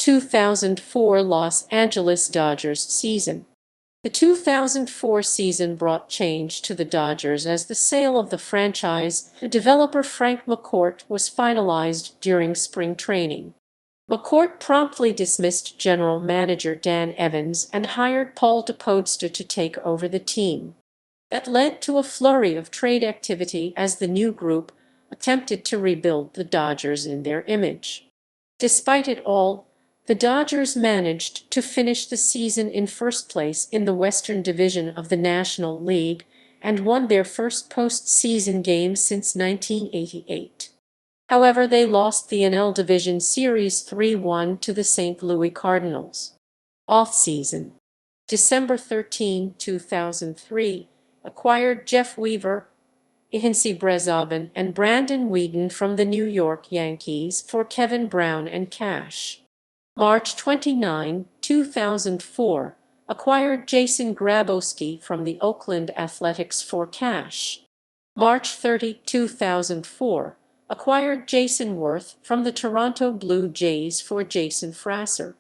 2004 Los Angeles Dodgers season. The 2004 season brought change to the Dodgers as the sale of the franchise to developer Frank McCourt was finalized during spring training. McCourt promptly dismissed general manager Dan Evans and hired Paul DePodesta to take over the team. That led to a flurry of trade activity as the new group attempted to rebuild the Dodgers in their image. Despite it all, the Dodgers managed to finish the season in first place in the Western Division of the National League and won their first postseason game since 1988. However, they lost the NL Division Series 3-1 to the St. Louis Cardinals. Off-season. December 13, 2003, acquired Jeff Weaver, Ihinsi Brezoven, and Brandon Whedon from the New York Yankees for Kevin Brown and cash. March 29, 2004, acquired Jason Grabowski from the Oakland Athletics for cash. March 30, 2004, acquired Jason Worth from the Toronto Blue Jays for Jason Frasser.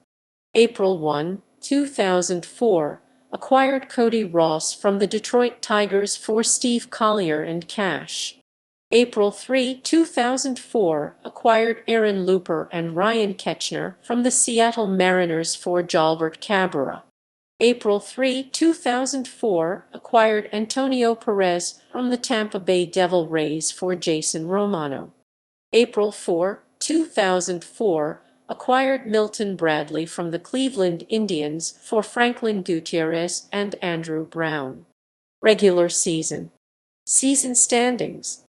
April 1, 2004, acquired Cody Ross from the Detroit Tigers for Steve Collier and cash. April 3, 2004, acquired Aaron Looper and Ryan Ketchner from the Seattle Mariners for Jalbert Cabrera. April 3, 2004, acquired Antonio Perez from the Tampa Bay Devil Rays for Jason Romano. April 4, 2004, acquired Milton Bradley from the Cleveland Indians for Franklin Gutierrez and Andrew Brown. Regular season. Season standings.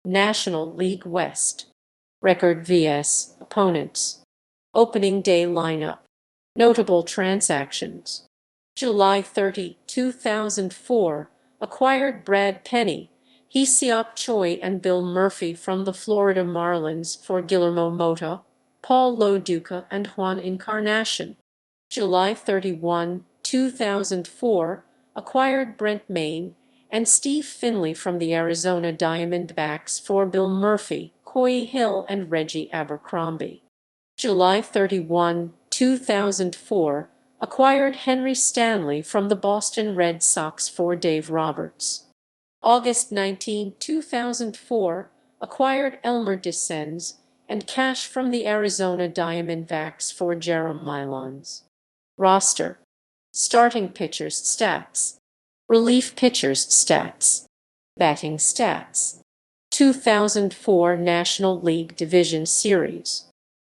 National League West. Record vs. Opponents. Opening day lineup. Notable transactions. July 30, 2004, acquired Brad Penny, Hee-Seop Choi and Bill Murphy from the Florida Marlins for Guillermo Mota, Paul Loduca and Juan Encarnacion. July 31, 2004, acquired Brent Mayne and Steve Finley from the Arizona Diamondbacks for Bill Murphy, Coy Hill and Reggie Abercrombie. July 31, 2004, acquired Henry Stanley from the Boston Red Sox for Dave Roberts. August 19, 2004, acquired Elmer Descends and cash from the Arizona Diamondbacks for Jerome Milons. Roster. Starting pitchers stats. Relief pitchers stats. Batting stats. 2004 National League Division Series.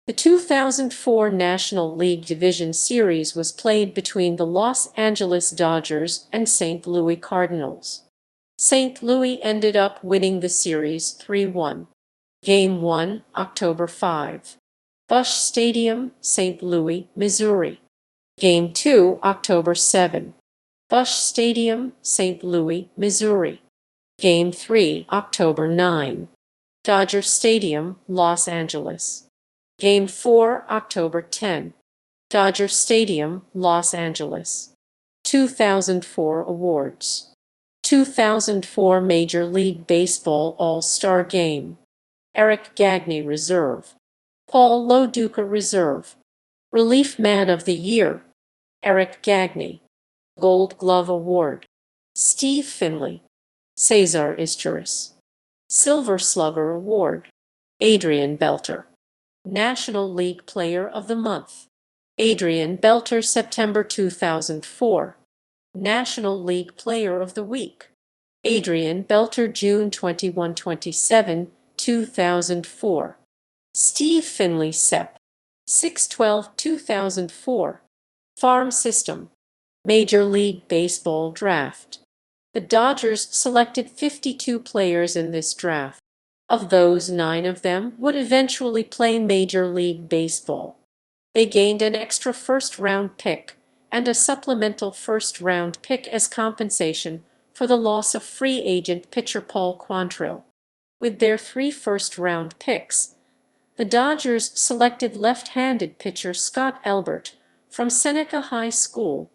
The 2004 National League Division Series was played between the Los Angeles Dodgers and St. Louis Cardinals. St. Louis ended up winning the series 3-1. Game 1, October 5. Busch Stadium, St. Louis, Missouri. Game 2, October 7. Busch Stadium, St. Louis, Missouri. Game 3, October 9. Dodger Stadium, Los Angeles. Game 4, October 10. Dodger Stadium, Los Angeles. 2004 Awards. 2004 Major League Baseball All-Star Game. Eric Gagne Reserve. Paul Loduca Reserve. Relief Man of the Year. Eric Gagne. Gold Glove Award. Steve Finley. Cesar Izturis. Silver Slugger Award. Adrian Belter. National League Player of the Month. Adrian Belter, September 2004. National League Player of the Week. Adrian Belter, June 21-27, 2004. Steve Finley, Sep. 6/12/2004. Farm System. Major League Baseball Draft. The Dodgers selected 52 players in this draft. Of those, 9 of them would eventually play Major League Baseball. They gained an extra first-round pick and a supplemental first-round pick as compensation for the loss of free agent pitcher Paul Quantrill. With their 3 first-round picks, the Dodgers selected left-handed pitcher Scott Elbert from Seneca High School,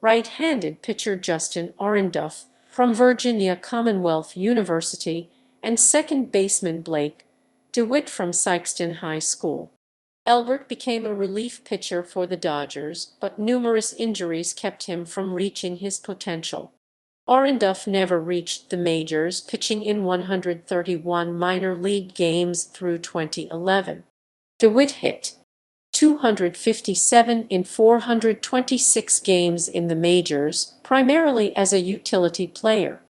right-handed pitcher Justin Orenduff from Virginia Commonwealth University, and second baseman Blake DeWitt from Sikeston High School. Elbert became a relief pitcher for the Dodgers, but numerous injuries kept him from reaching his potential. Arenduff never reached the majors, pitching in 131 minor league games through 2011. DeWitt hit .257 in 426 games in the majors, primarily as a utility player.